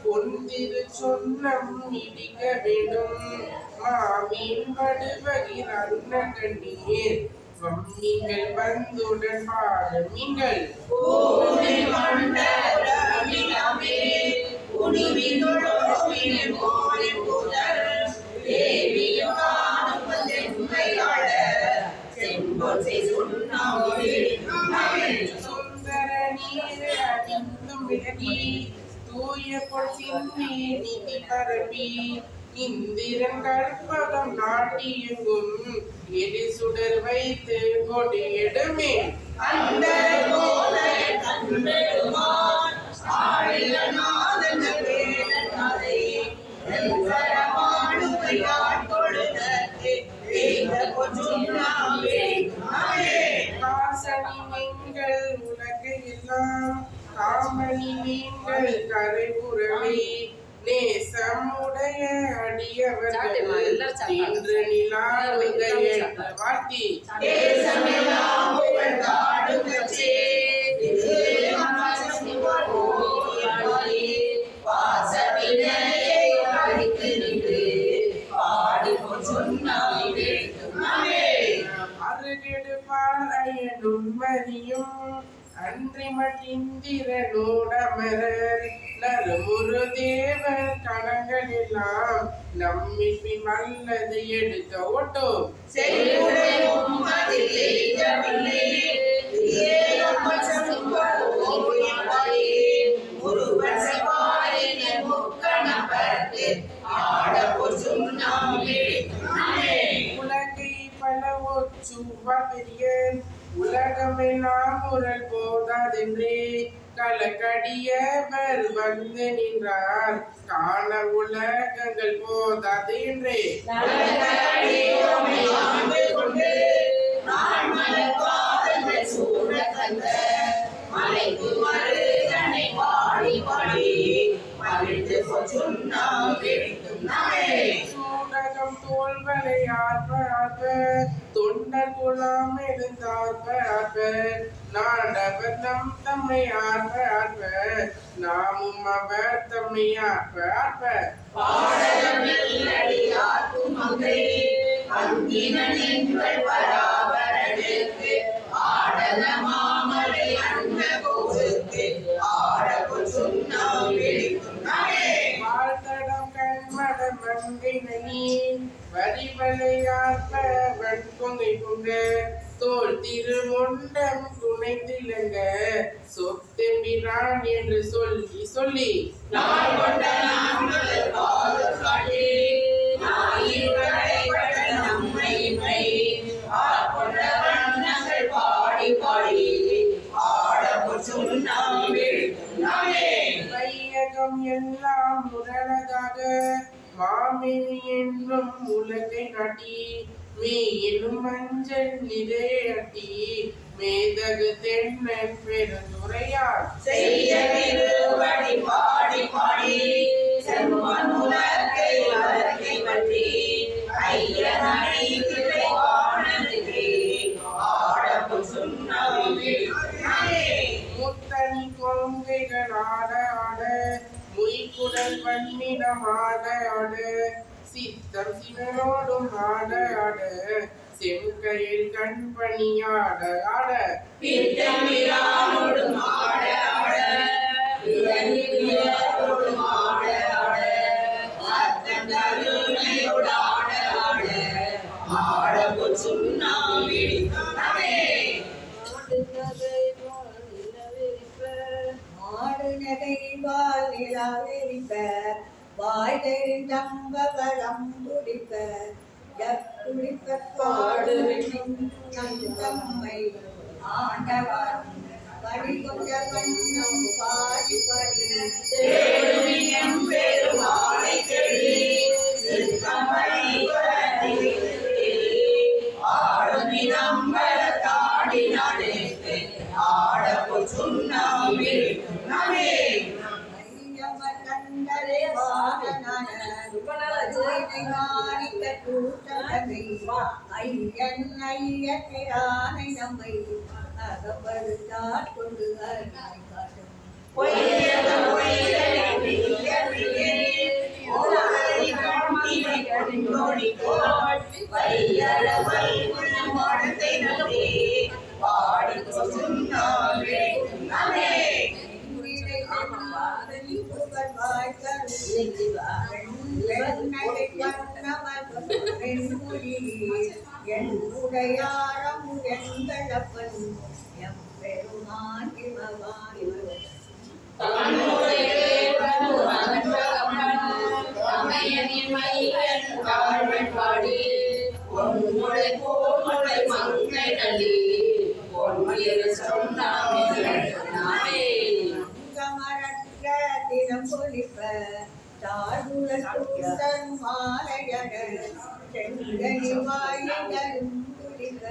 பொந்திரு சொன்னம் இடிக்க வேண்டும் மாமீன் படுவகிர் அன்ன கண்ணீர் வம்மிங்கள் வந்துடன் பாடுமீங்கள் சுந்தர நீர் அணிந்தும் விலகி தூய பொற்சிந்தி நிதி பரப்பி இந்திரன் கற்பகம் நாட்டியெங்கும் எரி சுடர் வைத்து கொடியிடுமே அந்த காசனி நீங்கள் உலகை எல்லாம் காமணி நீங்கள் கரைபுறவே நேசமுடைய அடியவர்கள் இன்று நிலாவுடைய வாட்டி அருகெடுப்பால் அயனும் மதியும் அன்றிமட்டிந்திரனோடமரர் நறுமுறு தேவர் கணங்கள் எல்லாம் நம்மில் நல்லது எடுக்க ஓட்டோ உலகை பலவோ சுவபெரியன் உலகமெல்லாம் உரல் போதாதென்றே கலக்கடியவர் வந்து நின்றார் காண உலகங்கள் போதாது என்றே சூடகம் தோல்வலை ஆர்ப்ப ஆர்ப்ப தொண்டர் குலாம் எழுந்தார்ப்ப ஆர்ப்ப நாடவர் தம் தம்மை ஆர்ப்ப ஆர்ப்ப நாமும் அவர் தம்மை ஆர்ப்ப ஆர்ப்ப வாழ்த்தடம் கண்மடம் மங்கை நனி வரிவலையார்ப்ப வன்கொங்கை கொண்ட தோல் திருமொண்டம் துணைந்திலங்க சொத்தெம்பிரான் என்று சொல்லி சொல்லி வையகம் எல்லாம் முரணதாக மாமினி என்னும் உலகை நாட்டி மேலும் மஞ்சள் நிறையட்டி மேதகு தென்னன் பெருந்துரையார் பாடி பாடி செம்மன் உலகை வழக்கை பற்றி ஐயனை முத்தனி கொங்கைகள் ஆட ஆட மொய்குடல் பண்ணிடம் ஆட ஆட சித்தம் சிவனோடும் ஆட ஆட செங்கையில் கண்பணியாட ஆட வாய் தெரிந்தம்ப பலம் துடிப்ப துடிப்ப பாடுவினும் தம்மை ஆண்டவர் படிகொண்ட வண்ணம் பாடி பாடி பெருமாளை தேடி சித்தமணி ஆளுமி நம்பல தாட ஐயன் ஐயனானை நம்மை அகப்படுத்தாற் கொண்டு அருமை காட்டும் என்னுடையாரம் எங்களப்பன் எம் பெருமான் தினம் பொலிப்ப தாழ்வுடன் மாலையட செங்கனி வாயிலும் குளிக்க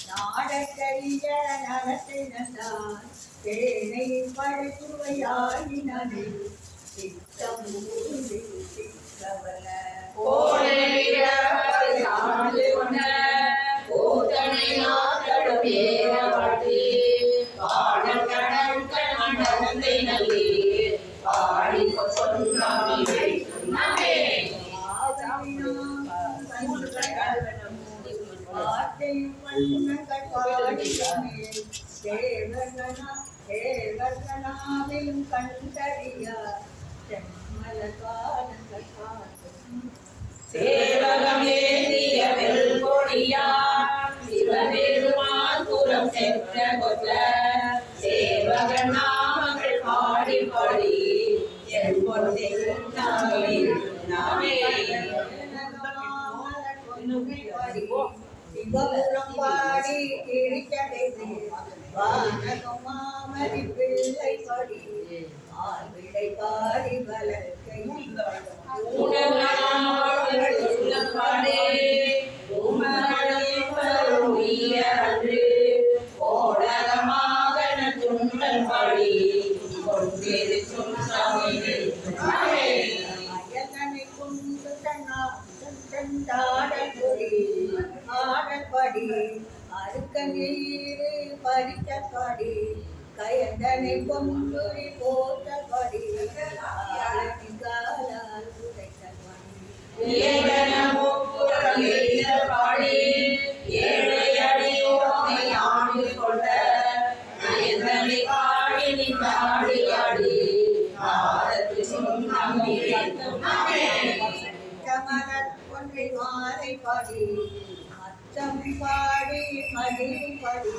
நாடக்கரிய நலத்தினான் தேனை படைத்துவையாயினே சித்தம் சித்தவல தேவகனாவிலும் கண்டறியா செம்மல காலங்கள் காட்டும் சேவகமேந்திய வெல்கொடியா சிவபெருமான் புறம் சென்ற கொல்ல சேவகன் நாமங்கள் பாடி பாடி என் பொருள் நாமே சிவபுரம் பாடி கிழிக்கடைந்து வானகமாமதி பிள்ளை படி ஆழ்விடை பாடி வளர்க்கை அயலனை கொண்டு ஆடல் படி அறுக்க நீரு பறிக்க படி கயந்தனை கொண்டுரி போட்ட படி காலால் உதைக்க ஒன்றை மாலை பாடி அச்சம் பாடி மடியும் படி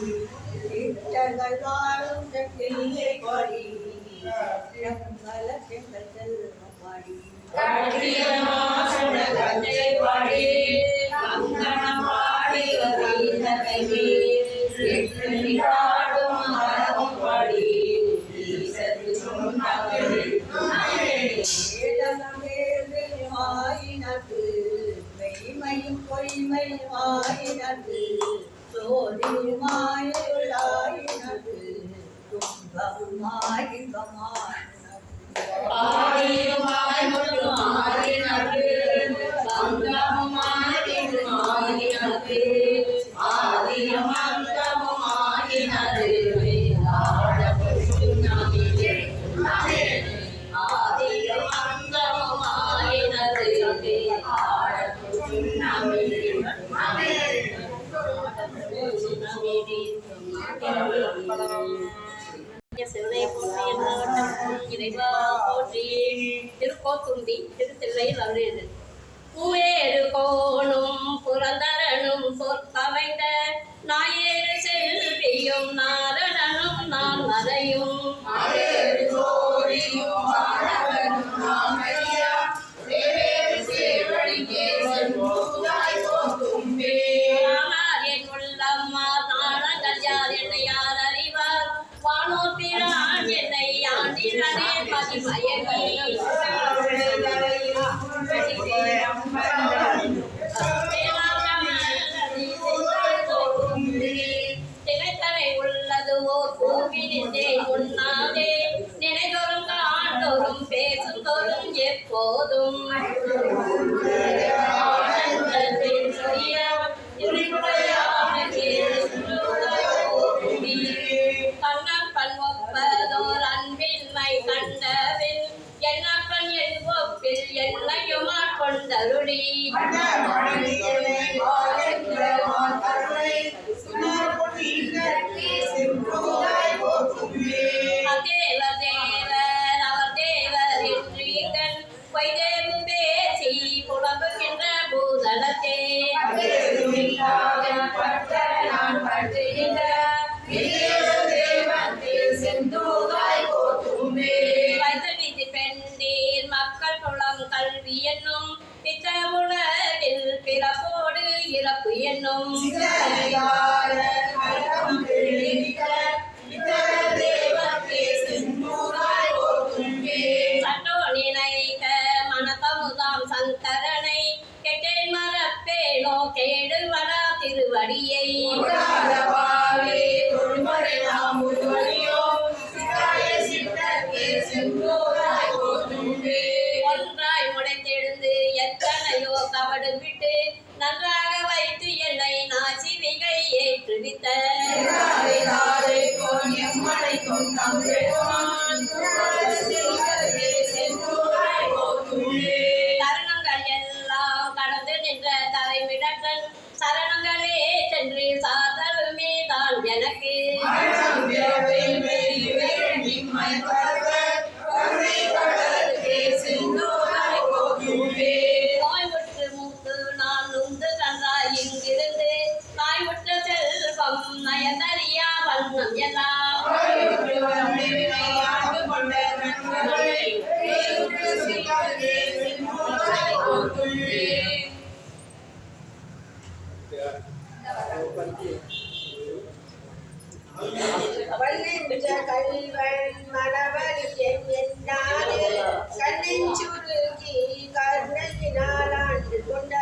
சித்தர்கள் வாழும் பிள்ளை பாடி பல செங்கல் செல்வம் பாடி மாயினது மெய்மையும் பொய்மை மாயினது சோதியும் மாயுள்ளாயினது துன்பமும் இறைவா போற்றி. திருக்கோத்தும்பி திருத்தில்லையில் அருளியது. பூவேறு கோணும் புரந்தரனும் சொற்கவைந்த நாயேறு செல்வியும் நாரணனும் நான் மறையும் என் உள்ளம்மா தானங்கள் யார் என்னை யார் அறிவார் வானோர் பிரான் என்னை ஆண்டினே திணைத்தலை உள்ளது ஓர் பூவினின்றே உண்ணாதே நினைதோறும் காண்டோறும் பேசும் தோறும் எப்போதும் கண்ணப்பன் ஒப்பதோர் அன்பின்மை கண்டவில் என்னப்பன் என் ஒப்பில் என்னையும் ஆட்கொண்டருளி அதேவர் தேவர் அவர் தேவர் என்றீர்கள் வைதேவு பேசி புலம்புகின்ற பூதலத்தே வைத்தவிதி பெண்டீர் மக்கள் குளம் கல்வி என்னும் பித்த உலகில் பிறப்போடு இறப்பு என்னும் சட்டோ நினைக்க மனத்தமுதாம் சங்கரனை கெட்டை மரப்பேனோ கேடு வடா திருவடியை ஒன்றாய் முளைத்தெழுந்து எத்தனையோ கபடு விட்டு நன்றாக வைத்து என்னை நாசிவிகை ஏற்றுவித்த தருணங்கள் எல்லாம் கடந்து நின்ற தலைமிடற்றன் சரணங்களே சென்று சாதலுமே தான் எனக்கு நோய்வுற்று மூத்து நான் நுந்து கன்றாய் இங்கிருந்து தாய்வுற்ற செல்வம் நயந்தறியா வண்ணம் எல்லாம் வல்லென்ற கல்வன் மனவழி என்னாலே கண்ணின் சுருகி கருணையினால் ஆண்டு கொண்ட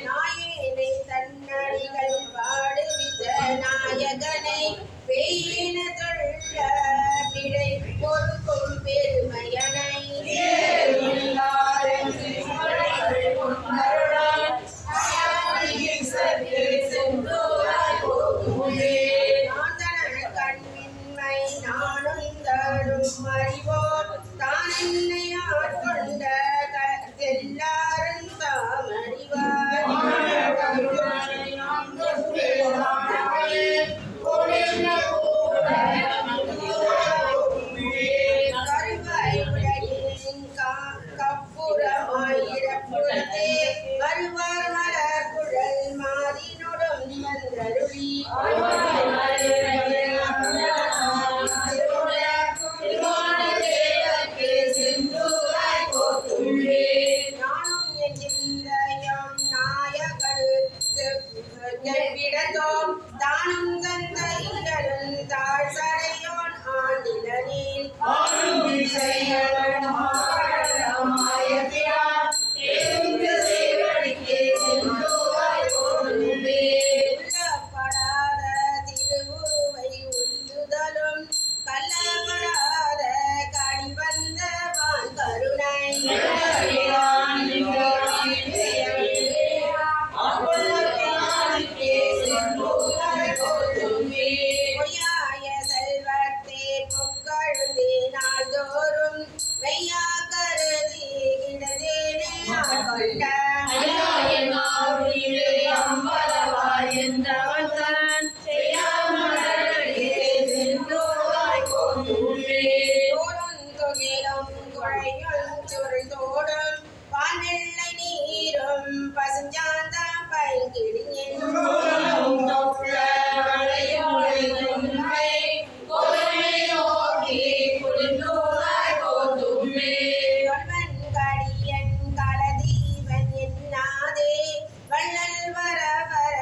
நாயேனை தன்னடிகள் பாடுவித்த நாயகனை பெய்யின தொள்ள விடை பொறுக்கும் பெருமையனை கண்மின்மை நானும் தரும் அறிவோர் தான் என்னை ஆட்கொண்ட எல்லாரும் தாம் அறிவார் கருவாய் உலகின் கப்புறமாயிரப்புறத்தே வருவார் மலர் குழல் மாதினோடும் வந்தருளி நானும் என் சிந்தையும் நாயகர் விடத்தோம் தானும் தந்த இகழும் தாழ் சடையோன் ஆண்டிலனில் உள்ளப்படாத திருவுருவை உள்ளுதலும் கள்ளப்படாத கடிவந்த வான் கருணை பொய்யாய செல்வத்தே பொக்கழுந்தே நாள்தோறும் மெய்யா கருதி கிடதேனே ஆட்கொண்ட தோடும் குழையும் சுருள்தோடும் பால்வெள்ளை நீரும் பசுஞ்சாந்தம் பைங்கிடியின் தொல்வன் கடியன் கலதீவன் என்னாதே வள்ளல் வர வர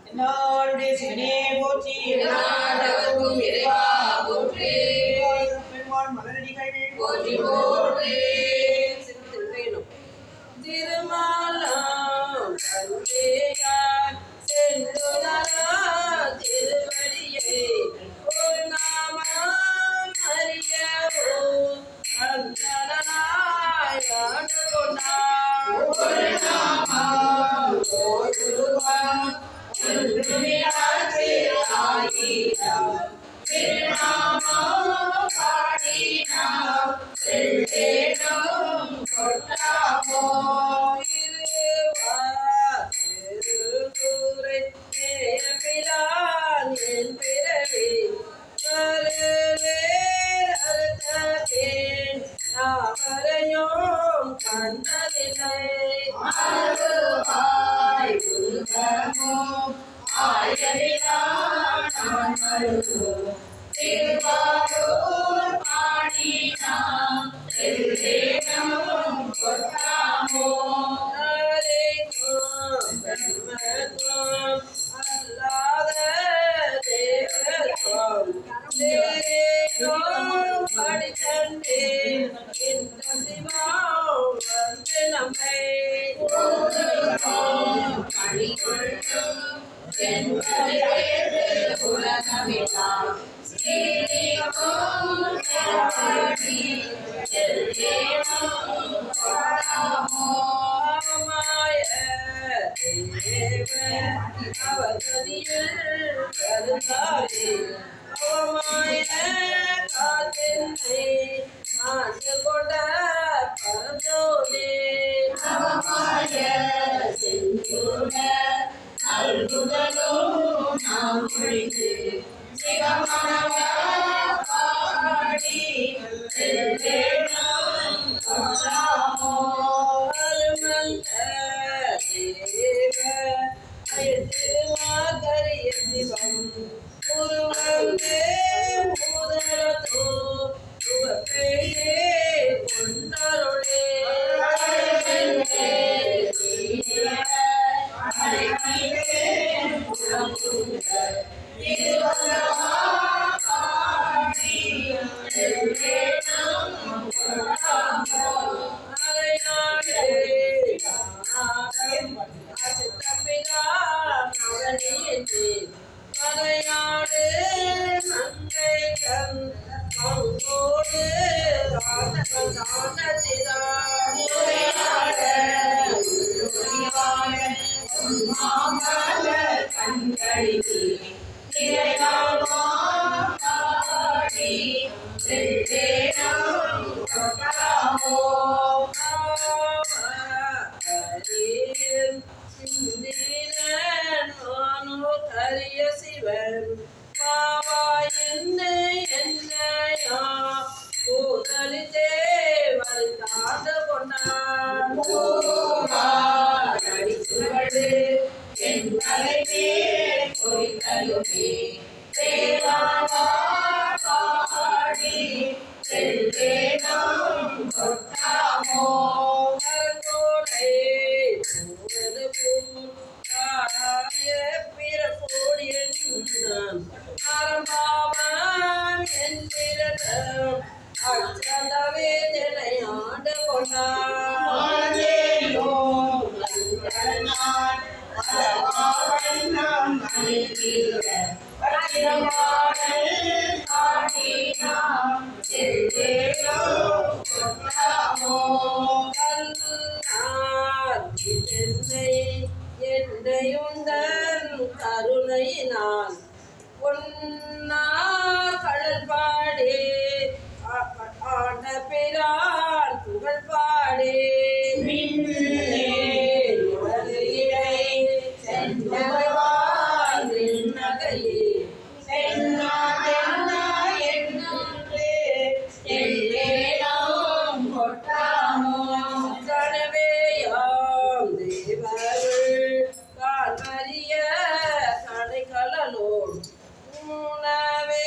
என்னாளுடைய சிவனே போற்றி எந்நாட்டவர்க்கும் இறைவா போற்றி. பெருமான் மலரடிகள் போற்றி போற்றி. திருமாலாம் தந்தையார் செல்லுலகா திருவடியை ஒரு நாமம் அறியவோ அந்தனாய் ஆண்டு கொண்டார். ஒரு நாமம் ஓதுவார் ஒன்றுமில்லாது ஆயிரம் திருநாமம் பாடினார் செல்வேனும் கொண்டாமோ. திருவாரூரை நேயபிரான் என் பிறவி வருவேர் அறுத்தேன் யாவரையும் கண்டதில்லை. அருவாய் உருவமும் ஆயரினான் நான் வருவோம் திருவாரூர் பாடினான் செல்வேனும் கொண்டாமோ. ஹரிக்கும் பிரம்மத்துவம் அல்லாத தேவத்துவம் தேனும் படித்தண்டேன் இந்த சிவம் வந்து நம்மை பணிகொள்ளும் உலகமெல்லாம் நாம் ஒழித்து சிவமானவ பாடி செல்வேனும் கொண்டாமோ. அருமந்த தேவ அயத்திருமாகரிய சிவம் உருவந்தே முதலதோ உவப்பையே கொண்டருளே. மலையாடு நங்கை கண் மங்கோடு கண்களிக்கு கரிய சிவன் பாவா என்னையா கூதலித்தே வரித்தாண்டு கொண்டான். அடிச்சுவடு என் தலைமே பொய்தலுமே தேவாமா பாடி செல்வேனும் கொட்டாமோ. கருங்கோலை பூவது பூ காய பிறப்போடு எண்ணான் அறம்பாவன் என்கிறதம் அச்சந்தவே தினை ஆண்டு கொண்டான். என்னையுந்தன் கருணையினால் பொன்னார் கடல் பாடே ஆண்ட பிரான் புகழ் பாடே. உணவே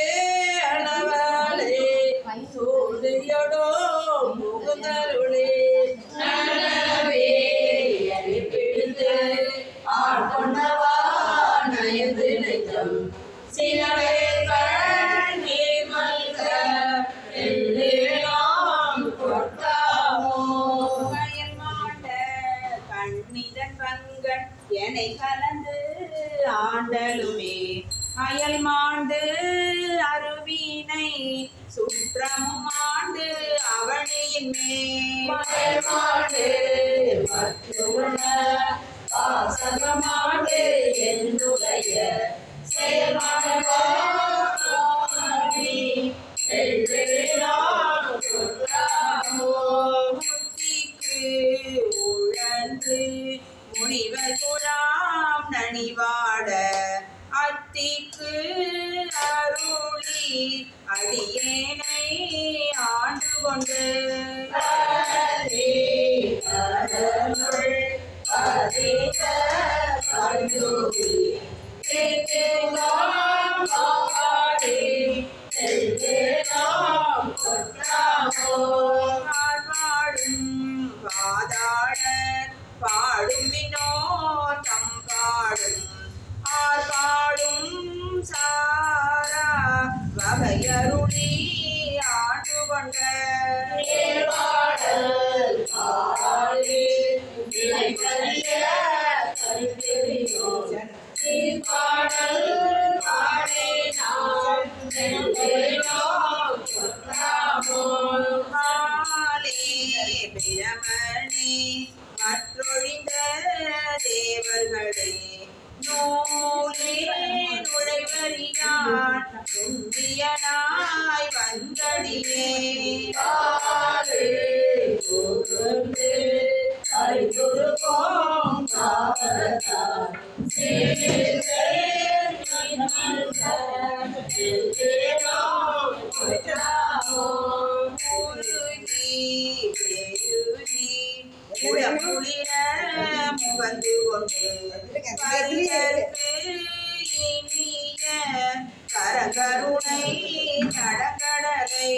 அயனை கலந்து ஆண்டலுமே அயல் மாண்டு அருவினை சுற்றமும் ஆண்டு அவனியின் மயல்மாடு மற்றுள்ள வாசகமாடு என்னுடைய செயல்மாடவா முத்திக்கு உழன்று முனிவர் குழாம் நனிவாட அத்திக்கு அருளி அடியேனை ஆண்டு கொண்டு பாடும் பாதாள பாடும் வினோர் தம்பாடும் ஆர்பாடும் சாரா வகையருளி ஆண்டு கொண்ட பிரமணி மற்றொழிந்த தேவர்களே நூலே நுழைவறியான் நுந்தியனாய் வந்தடியே குளிர முகந்து கொண்டு பரிதற்கு இனிய கரகருணை நடகடலை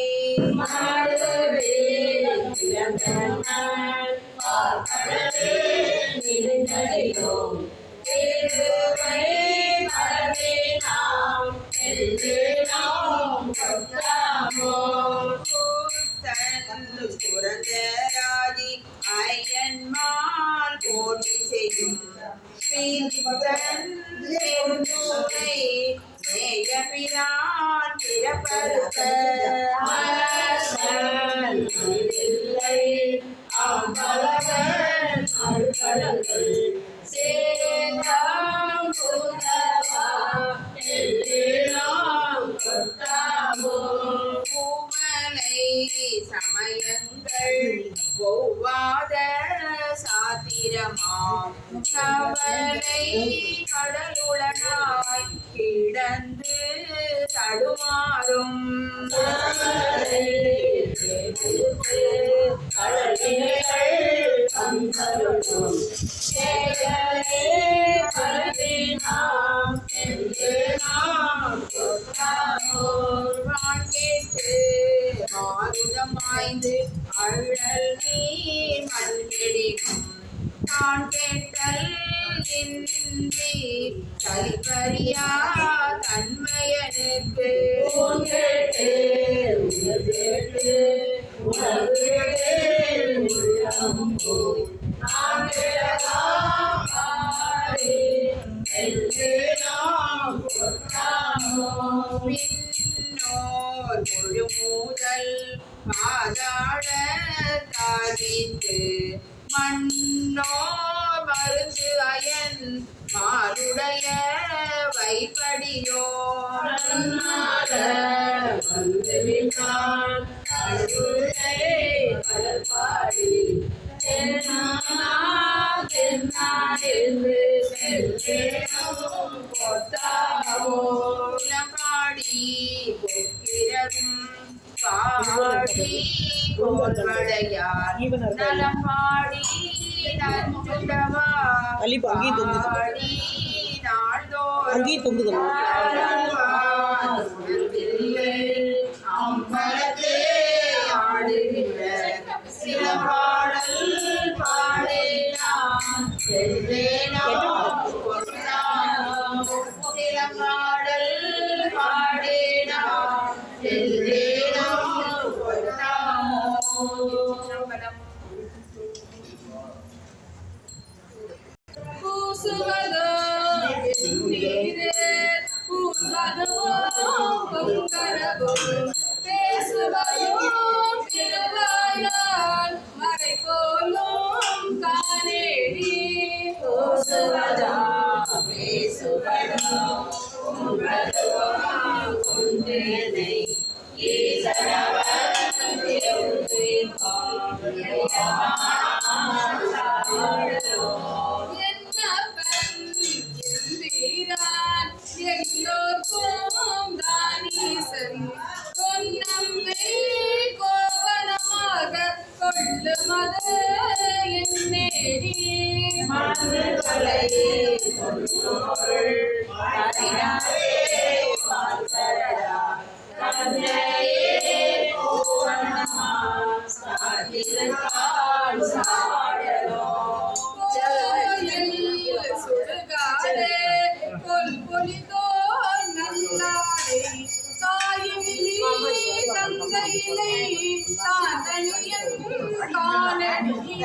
புரந்தராதி ஐயன்மால் போட்டி செய்யும் நேய பிரான் பிறப்பருக்க பூமலை சமயங்கள் ஒவ்வாத சாத்திரமாம் கவலை கடலுளனாய் கிடந்து தடுமாறும் மாறுதமாய்ந்து அழல் நீ மண்ணிடினும் நான் கேட்டல் இன்றி கலிபரியா தன்மையனுக்கு பின்னோர் முழு மூதல் பாதாள தாவித்து மண்ணோ மருந்து அயன் மாருடைய வைப்படியோ பாடி பொற்கிறதும் பாடி போல்வடையார் நலம் பாடி நஞ்சுடவா பாடி நாள்தோறும் அம்பலத்தே ஆடுகின்ற சில பாடல் பாடேனாம் சில பாடல் பாடேனாம் பூசுவதோ மரபும் பேசுவதும் திருவாயால் மறை போலும் காணேடி ஓசுவதா பேசுவதோ உம்பதுவாம் கொண்டேனை ஈசனவன் திருவுயிர்ப்பான் என்னப்பன் எம்பீரான் எல்லோர்க்கும் தானீசன் பொன்னம்பை கோவனமாக கொள்ளுமது என்னேடி மன்றுகளை கொள்ளுமொள் மறையாதே வாழ்த்தரடா கண்ணையே பூவனமா சாத்திரக்கால் சாடலோ கோயில் சுடுகாடே கொல்பொலிதோர் நன்னாடே தாயிமிலி தங்கையிலை தாந்தனியன் காணடி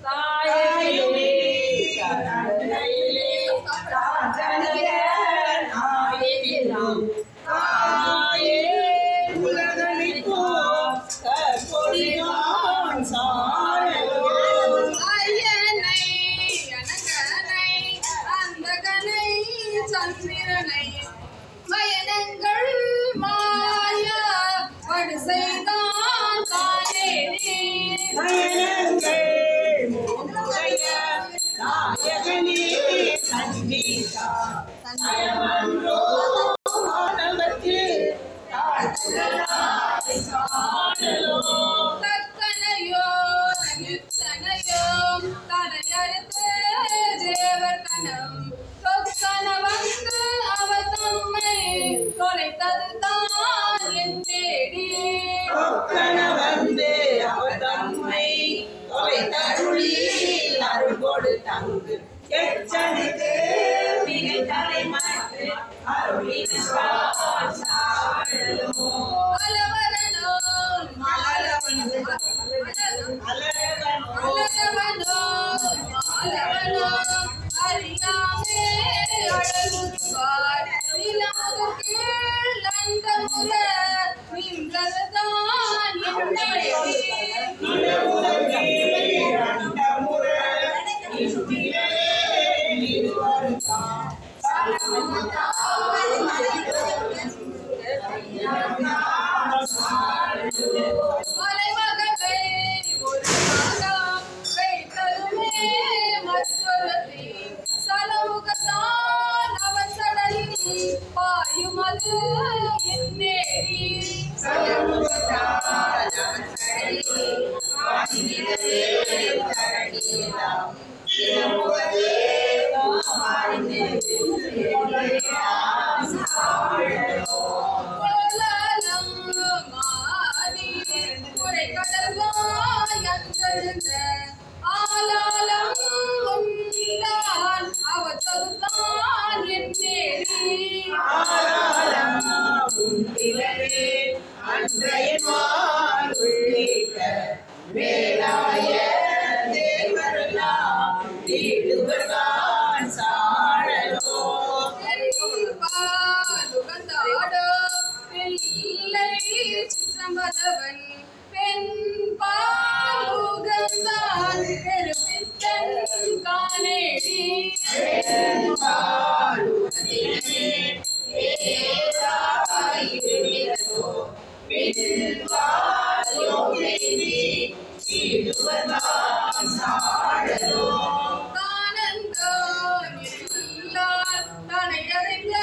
தாயிலே கண்ணையிலே தாத்தனைய நாயிலாம் தாயே உலகளிப்போம் கற்பொழியான் சாழலோ ஐயனை அனகனை அந்தகனை சந்திரனை மயனங்கள் மாயா படு செய்தான் காணேடி நயனங்கள் மூன்றுடைய நாயகனே சங்கீதா நயமன்றோ மாணவர்க்கு தாழ்த்துதலாய் சாடலோ தக்கனையோ நிச்சனையோ தலையறுத்து தேவர் கணம் தொக்கன வந்து அவர் தம்மை தொலைத்ததுதான் என் தேடி ஒக்கன வந்து அவர் தம்மை தொலைத்தருளி அருள் கொடுத்தங்கு எச்சனுக்கு மிகை தலைமற்று அருளினார் சாடலோ அலவரனோ அலவனோ அலவனோ அறியாமே அழகுவார் நிலமுது கீழ் அந்த முற நின்றதுதான் என் தேடி மலைமகளை ஒரு பாகம் வைத்ததுமே மற்றொருத்தி சலமுகத்தான் அவன் சடலில் பாயுமது என்னேடி கோலாலம் மாறி குறைகடல்வாய் அன்றெழுந்த ஆலாலம் உண்டான் அவற்றதுதான் என் தேடி வேலாய தேவரெல்லாம் வீடுவர்தான் சாடலோ சிற்றம்பதவன் பெண் பாலுகந்தான் பெருமித்தன் காணேடி தானந்தோ நில்லால் தனையறிந்த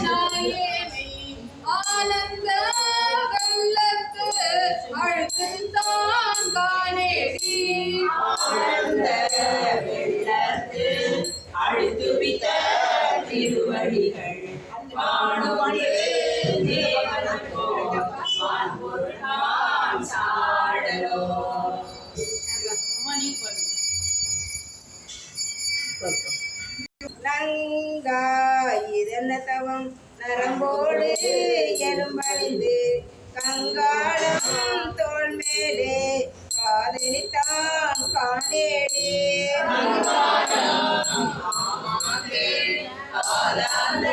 நாயேனை ஆனந்த வெள்ளத்து அழுத்தான் காணேடி அழுத்துவித்த திருவடிகள் சாடலோ நங்காயிதன தவம் நரம்போடு எலும்பணிந்து கங்காளம் தோள் மேலே காதலித்தான் காணேடி ஆமாகே ஆதாந்த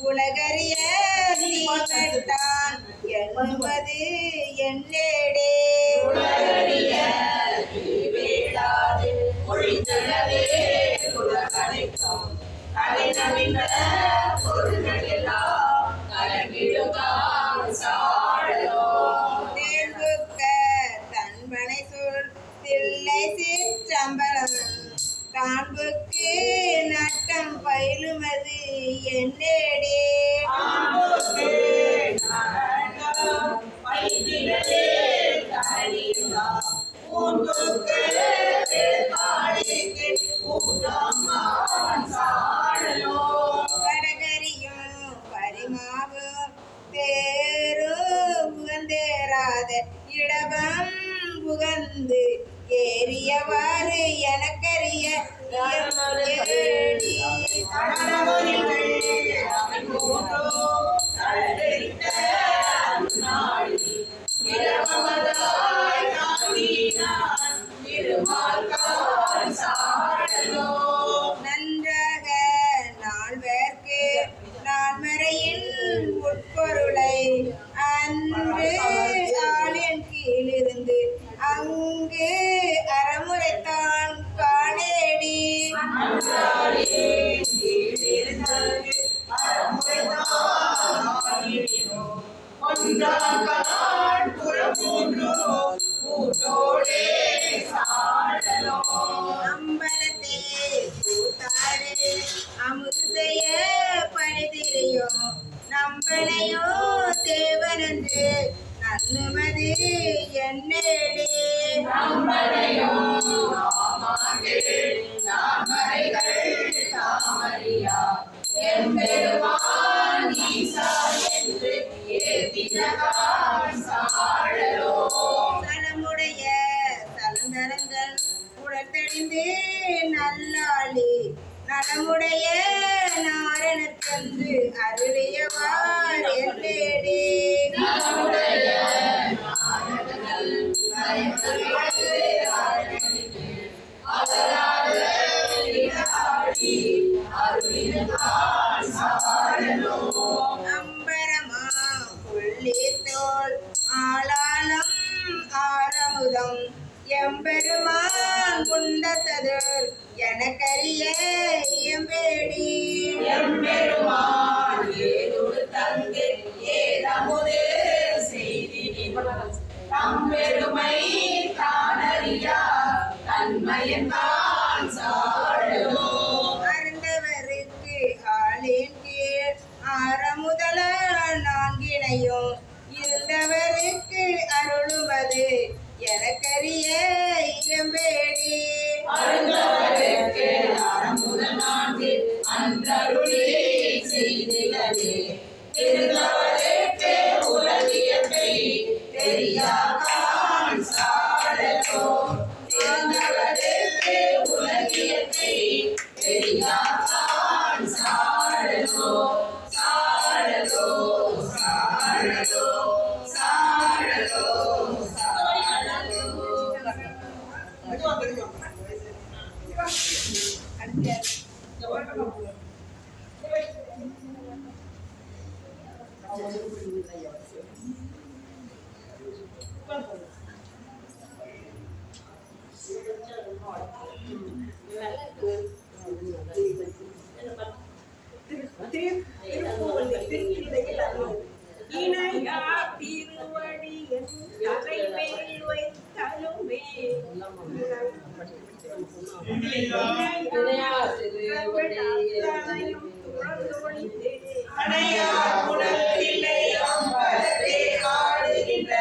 உலகறிய தீவட்டான் என்பது என்னேடே உலகறிய தீவேடாது ஒழிந்தனவே உலகனைக்கும் கலைநவின்ற பொருள்களெல்லாம் கலங்கிடுகான் சாழலோ தேர்வுக்க தன்பனை சொல் தில்லை சிற்றம்பலம் காண்புக்கு நட்டம் பயிலுமது என்னேடே ஆம்போக்கு நரகம் பைதிலே தனிலா பூந்துக்கு வேதாளிக்கு பூதம்மான் சாழலோ கடகரியும் பரிமாவும் தேரும் புகந்தேராத இடபம் புகந்து ஏறியவாறு எனக்கரிய ஏடி. நன்றாக நால்வர்க்கு நான்மறையின் உட்பொருளை அன்று ஆளின் கீழிருந்து அங்கு அறமுறைத்தான் காணேடி அம்பலத்தே கூத்தாறு அமுது செய்ய பணிதிரையோ நம்பளையோ தேவனன்று நன்னுமது என்னேடே சலமுடைய சலந்தரங்கள் உடத்தழிந்து நல்லாளி நலமுடைய நாரணத்தன்று அருளியவார் என்னேடே அம்பரமா புள்ளித்தோள் ஆளாளம் ஆரமுதம் எம்பெருமான் உண்ட சதுர் எனக்கரிய எம்பேடி தம்பெருமை தானறியா தன்மயன்தான் சாழலோ அருந்தவருக்கு ஆளின் கீழ் ஆரமுதல நான்கினையும் இருந்தவருக்கு அருளுமது எனக்கரிய இயம்பேடி அருந்தவருக்கு அறமுதல் நான்கு அன்றருளே செய்திகளே இருந்தவருக்கு உலகியத்தை தெரியாதான் சாழலோ இருந்தவருக்கு உலகியத்தை தெரியாதான் சாழலோ சாழலோ சாழலோ சாழலோ இணையா திருவடியின் தலைமேல் வைத்தலுமே அத்தனையும் துறந்தொழிந்தே அணையா குணத்தில்லை அம்பலத்தே ஆடுகின்ற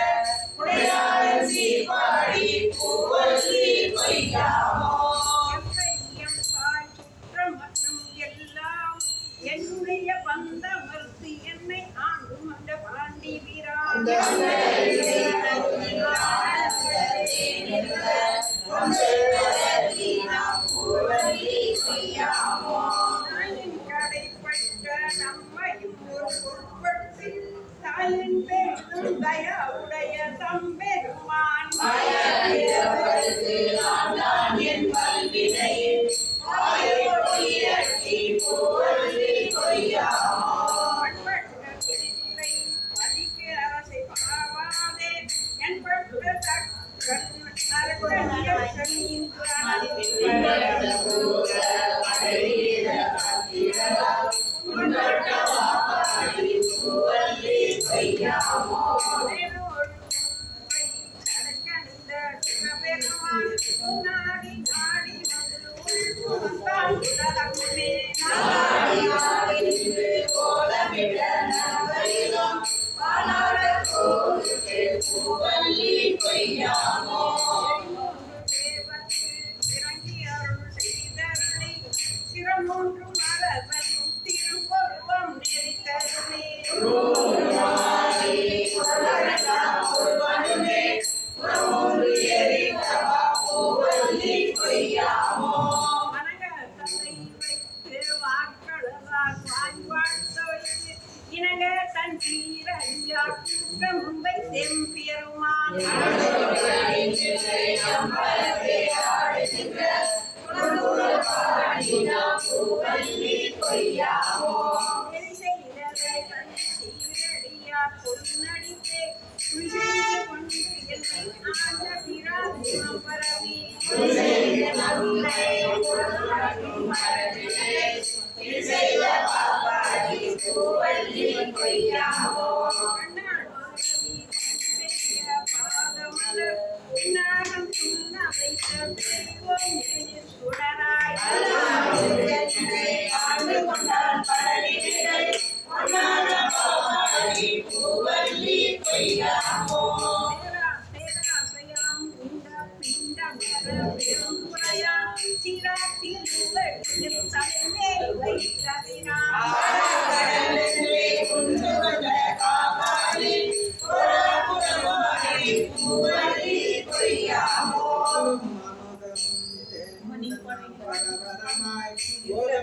உடையாளன் சீர்பாடி பூவல்லி பொய்யாமோ எம்பையம் தாய் சுற்றம் மற்றும் எல்லாம் என்னுடைய பந்தமர்த்தி என்னை ஆண்டும் அந்த பாண்டி வீரான் தாயின் கடைப்பட்ட நம்மையும் ஒரு பொருட்படுத்தி தாயின் பேசும் தயாவுடைய தம்பெருமான் என் பல்வினையில் ஆயுள் பொய்யட்டி பூவல்லி பொய்யாமோ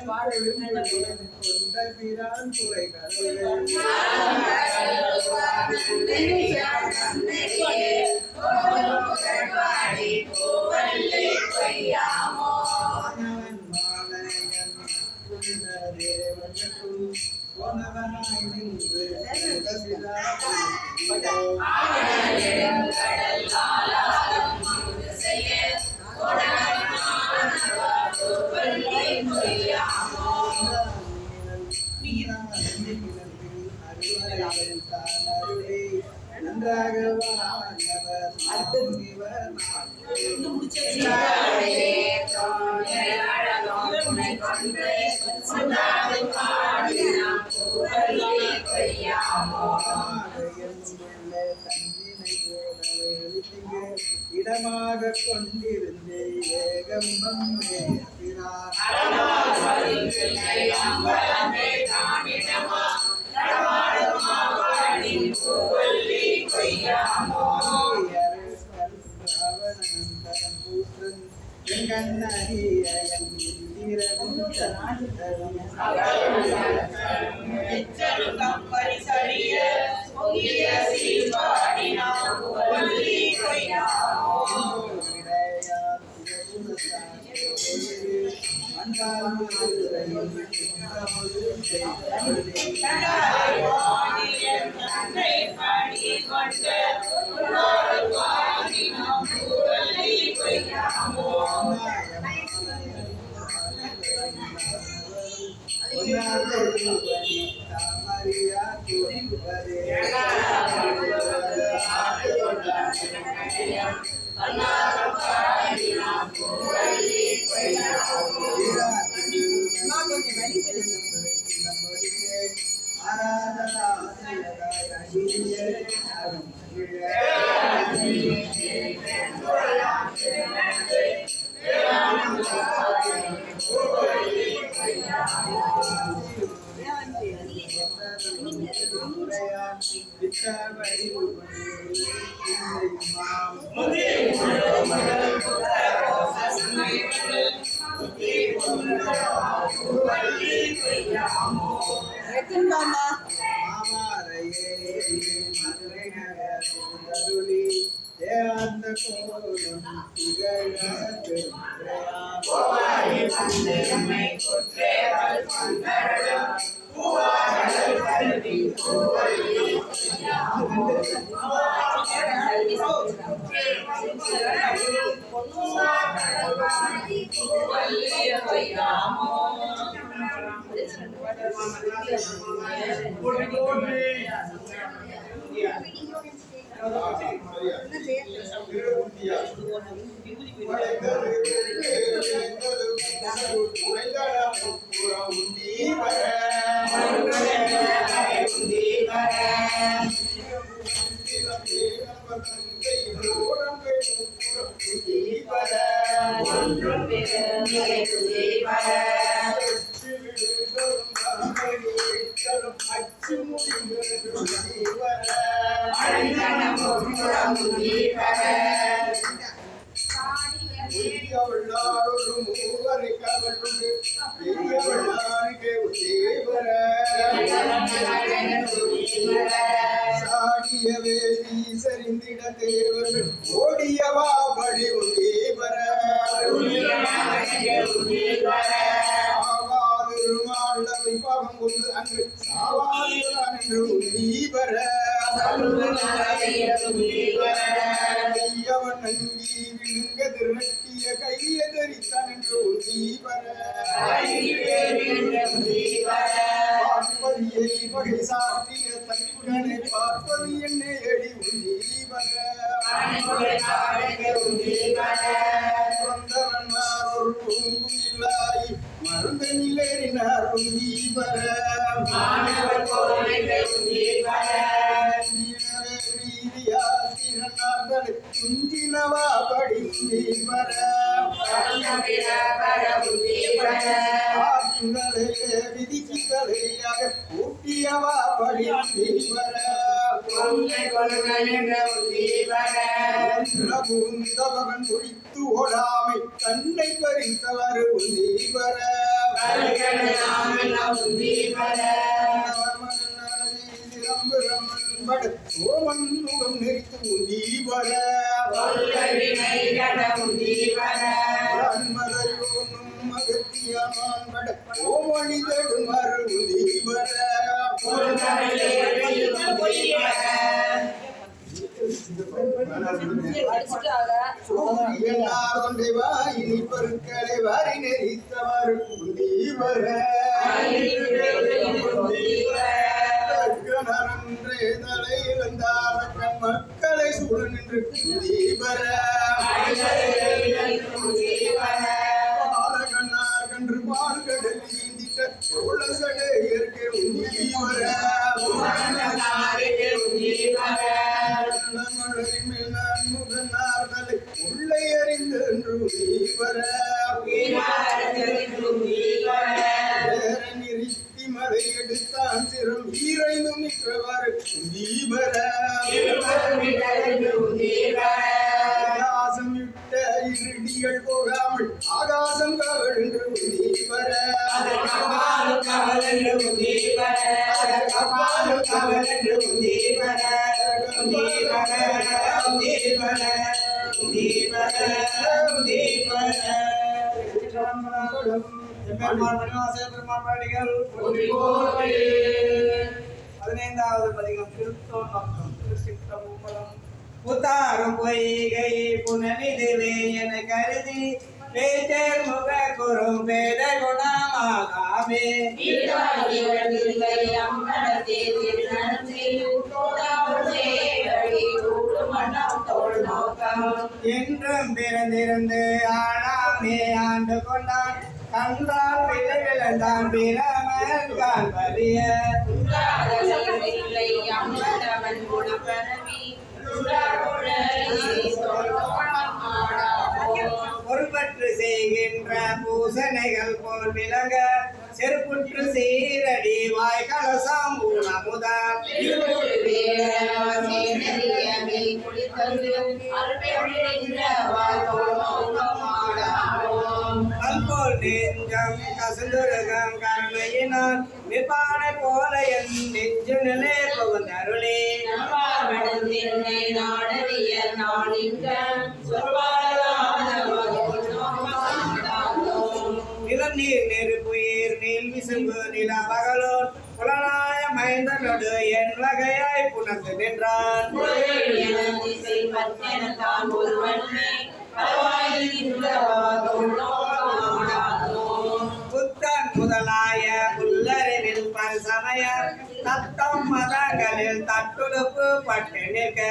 கொண்ட பிரான் குறைகள் மாணவன் மாலையன் குந்த தேவனுக்கும் போனவனாய் நின்று நன்றாக இடமாக கொண்டிருந்தே ஏகம்பம் ஓடியவா படி உண்டீபர பாகம் கொண்டு அன்று சாவாதிரு உண்டீபர கையவன் நங்கி விழுங்க திருநட்டிய கைய தரித்தான் என்று உண்டீபர பார்ப்பதியை பகை சாற்றிய தன்னை பார்ப்பது என்னை எடி உண்டீபர சொந்தவன்மார் ஒரு பூங்குயிலாய் மருந்த நிலேறினார் உண்டீபர குஞ்சினவா படி உண்டீபர விதிக்குதலையாக ஊட்டியவா படி உண்டீபர மகன் குடித்து ஓடாமை கண்ணை பறித்தவர் உண்டீபர உந்தி வர ஓமன் முகம் நெறித்து உந்தி வர கொல்லவினை கட உந்தி வர மறையோனும் அகத்தியான் பட ஓமணி தடுமறு உந்தி வர கொல்லவினை உந்தி வர இனி பொருட்களை வாரி நெறித்தவர் உந்தி வர நன்றே தலை இழந்தார மக்களை சூழ நின்று உந்தி வர பாலகண்ணார் கன்று பால் கடல் நீந்திட்ட சோழசடை இயற்கை உந்தி வர உள்ளே அறிந்து நிறுத்தி மலை எடுத்தான் சிறம் ஈரைந்தும் நிற்றவர் தீபர ஆகாசம் விட்ட இருடிகள் போகாமல் ஆகாசம் கவழ்ந்து தீபர பதினைந்தாவது பதிகம் திருத்தோணம் திருச்சிற்றம்பலம். புத்தாரும் பொய்கை புனலிதுவே என கருதி பேச்சர் முக குறும் பேத குணமாகாமே என்றும் பிறந்திருந்து ஆனாமே ஆண்டு கொண்டான் கன்றால் விலை விளந்தான் பிரமன் காண்பறிய பொறுப்பற்று செய்கின்ற பூசணைகள் போல் விலக செருப்புற்று சீரடி வாய் கலசாம் ஊனமுதான் கல்போல் நெஞ்சம் கசுந்துருகம் கருணையினால் நிற்பானை போல என் நெஞ்சு நிலை புகுந்தருளே நிலநீர் நெருப்புயிர் நீல் விசும்பு நில பகலோர் புலனாய மைந்தனோடு என் வகையாய் புணர்ந்து நின்றான் புத்தன் முதலாய புல்லறிவில் பல் சமயர் தத்தம் மதங்களில் தட்டுடுப்பு பட்டு நிற்க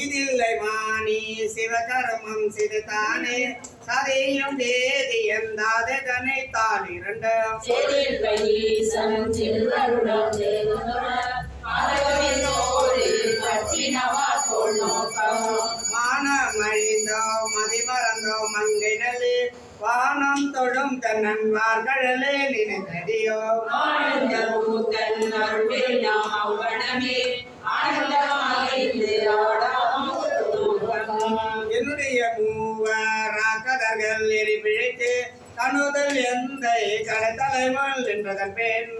இதில்லை மானி சிவகர்மம் சிறுதானே சதையும் தேதி எந்தாதே தன்னை தான் இரண்டும் மானம் அழிந்தோ மதிமறந்தோ மங்கை நல்லே வானம் தொழும் தன்னன் வார்களே நினைத்தடியோ என்னுடைய மூவர் கதர்கள் எரி பிழைத்து கணுதல் எந்த கடைத்தலைமல் என்றதன் பெண்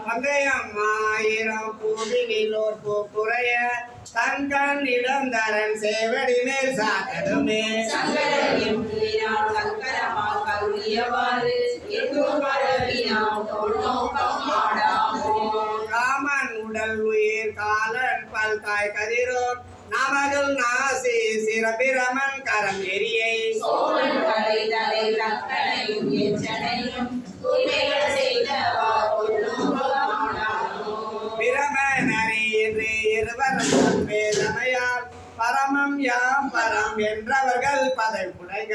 பங்கையம்மாயிரம் பூவினிலோர் பூக்குறைய தங்கன் இளந்தரன் சேவடி மேல் சாக்கடுமே காமன் உடல் உயிர் காலன் பல்காய் கதிரோர் நமகள் நாசி சிறபிரமன் கரம் எரியை பிரமனரி என்று இருவரும் வேதமையால் பரமம் யாம் பரம் என்றவர்கள் பதை புனைக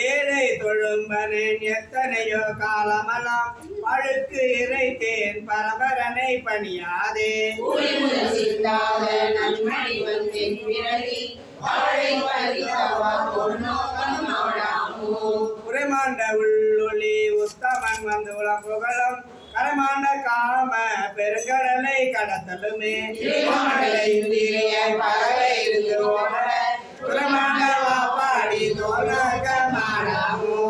ஏழை தொழும்பனேன் எத்தனையோ காலமெல்லாம் பழ படுத்து இறைத்தேன் பரபரனை பணியாதே கூலி முதல் சிந்தாத நன்மணி வந்தேன் பிறவி வாழை பறித்தவா பொன்னோகம் நாடாமோ உரைமாண்ட உள்ளொளி உத்தமன் வந்து உலகுகளும் கரமாண்ட காம பெருங்கடலை கடத்தலுமே பறவை இருந்து ஓட உரமாண்ட வாப்பாடி தோலாக மாடாமோ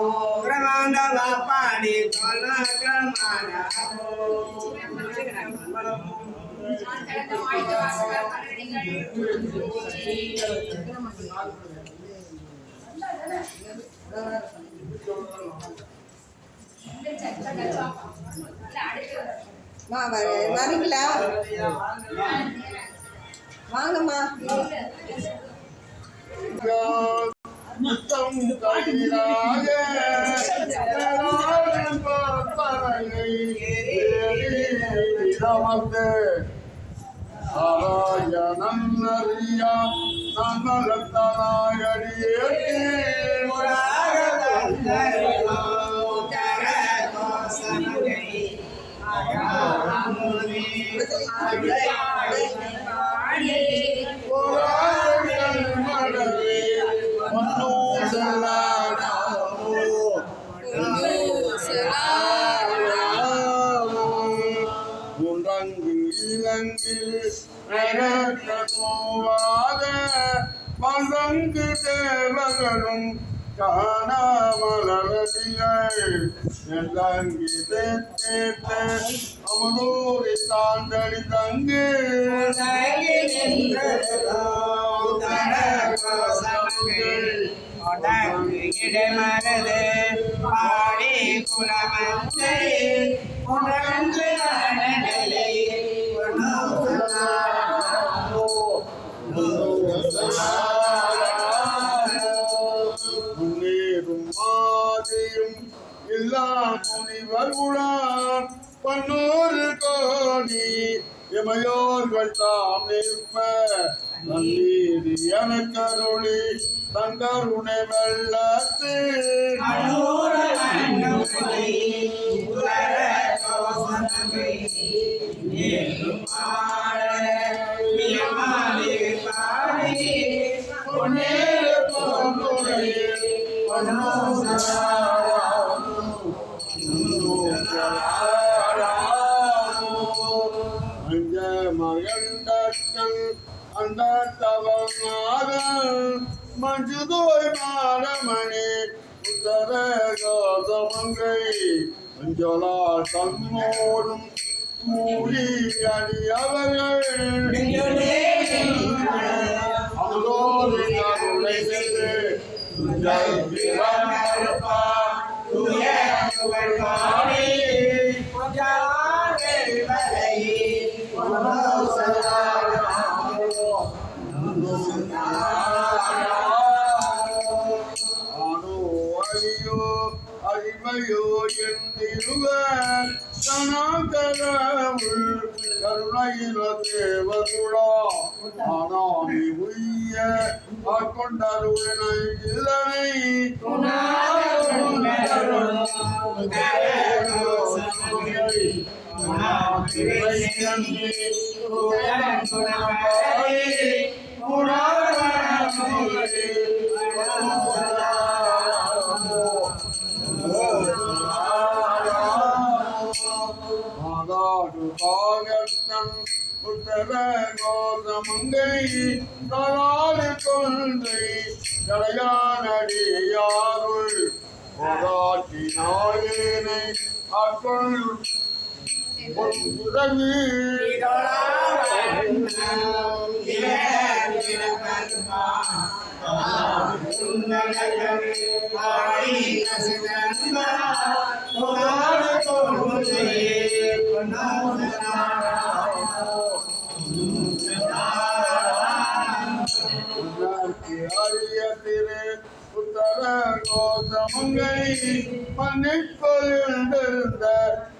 உரமாண்ட வாப்பாடி தோலாக மாடாமோ வரீங்களா வாங்கம்மா முத்தம் கையிலாக பார்ப்பவனை நமக்கு ஆராயணன் அறியா நன்னலத்தனாயடியே பங்கங்கு தேவகளும் காணாமலரடியை அமதோரி தாண்டடி தங்கு இடமரது பாடி குலமத்தை உணர்ந்து நடலை முன்னேறும் மாதியும் எல்லா முனிவர் குலாம் பன்னூறு கோடி இமையோர்கள் தாம் நிற்ப நன்னீதி எனக்கருளி தங்கருணை வெள்ளத்து மகண்டக்கல் அந்த தவநாதன் மஞ்சுதோய் மாடமணி உத்தர கோதமங்கை மஞ்சளா தன்னோடும் மூடி அடியவர்கள் அவரோடு அருளை செய்து அடிமையோ என்றிருவர் கணக்கரவுள் கருணையில தேவகுடா ஆனாமி உய்ய ஆட்கொண்டருளனை இளனை கோதமங்கை தலாடு கொன்றை கலையானடியாருள் போராட்டி நாயேனை அக்கொள் உதவி அரிய திரு உத்தர கோதமங்கை பன்னிக்கொழிந்திருந்த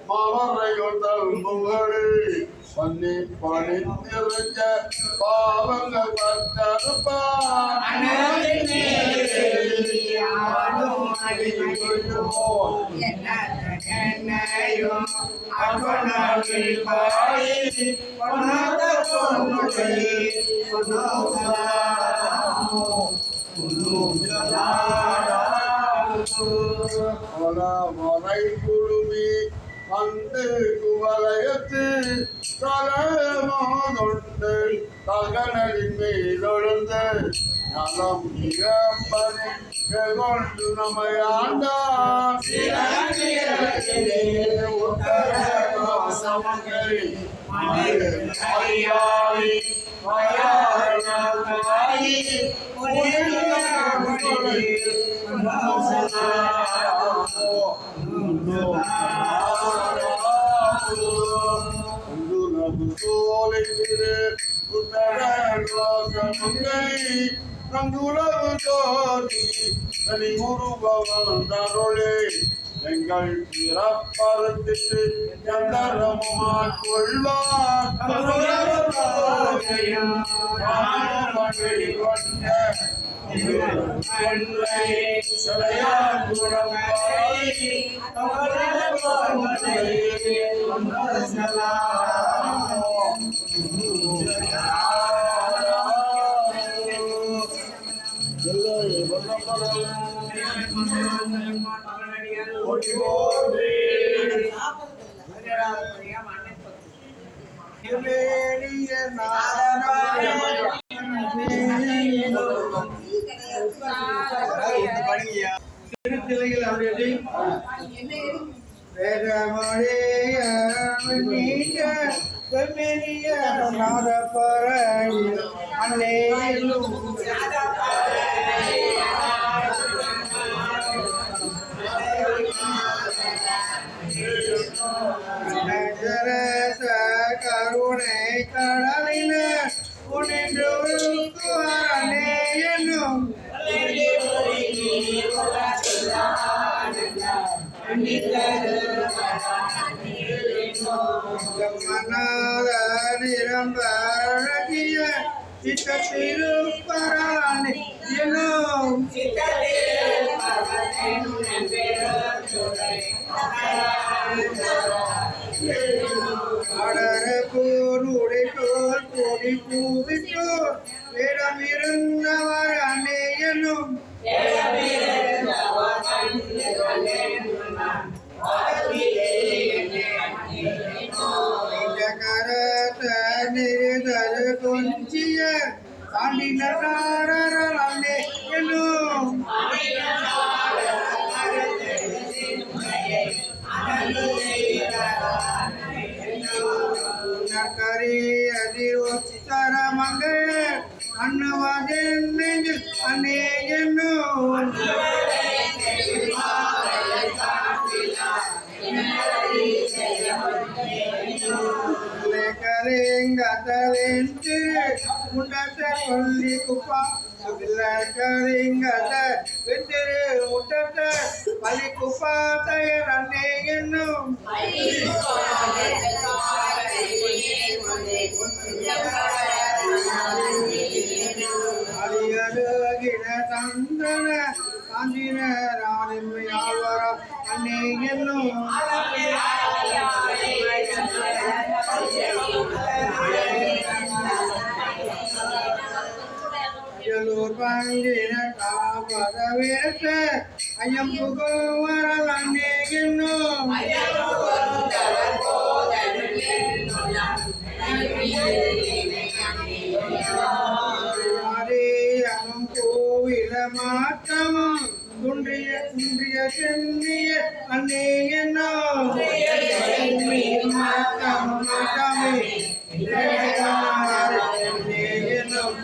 மாவரையுள் தல்முகளில் பன்னி பணித்திருந்த பாவங்கள் பற்றறுப்பார் அப்பனாவில் பாடி பொன்னாத பொன்னுடை மலை குழுமி வந்து குவலயத்து தலமானொண்டு தகனலின் மேலொழுந்து நலம் இகம்பனை கொண்டு நம்மையாண்டான் உத்தர சமங்கை ஐயாவி நங்குலவு ஜோதி தனி உருபவன் தருளே எங்கள் பிறப்பறுத்திட்டு எந்தரமான் கொள்வார் கருணை கடலின உனின்று என்னும் மனாத நிரம்ப அழகிய சித்திருப்பரானே எனும் அடர போருடை தோல் கொடி பூவிட்டோர் இடமிருந்தவர் அனே எனும் கரத நெருதல் கொஞ்சிய தாண்டினாரர் அன்னே எனும் நகரி அதிரோத்தர மங்கள் அன்னவாதன் நெஞ்சில் அன்னே என்னும் கலிங்கதலின்று முண்டத்த கொல்லி குப்பா கலிங்கத வெற்றிரு முட்டத்த பலி குப்பா தயர் அன்னே என்னும் அலியருகின தந்தன காந்தின ராணிமை ஆழ்வர அன்னே என்னும் பங்கின காப்பதவேற்ற ஐயம் புகவரல் அன்னே என்னும் அம் கோவில மாற்றமும் குன்றிய குன்றிய சென்னிய அன்னே என்னும் மாற்றமே என்னும்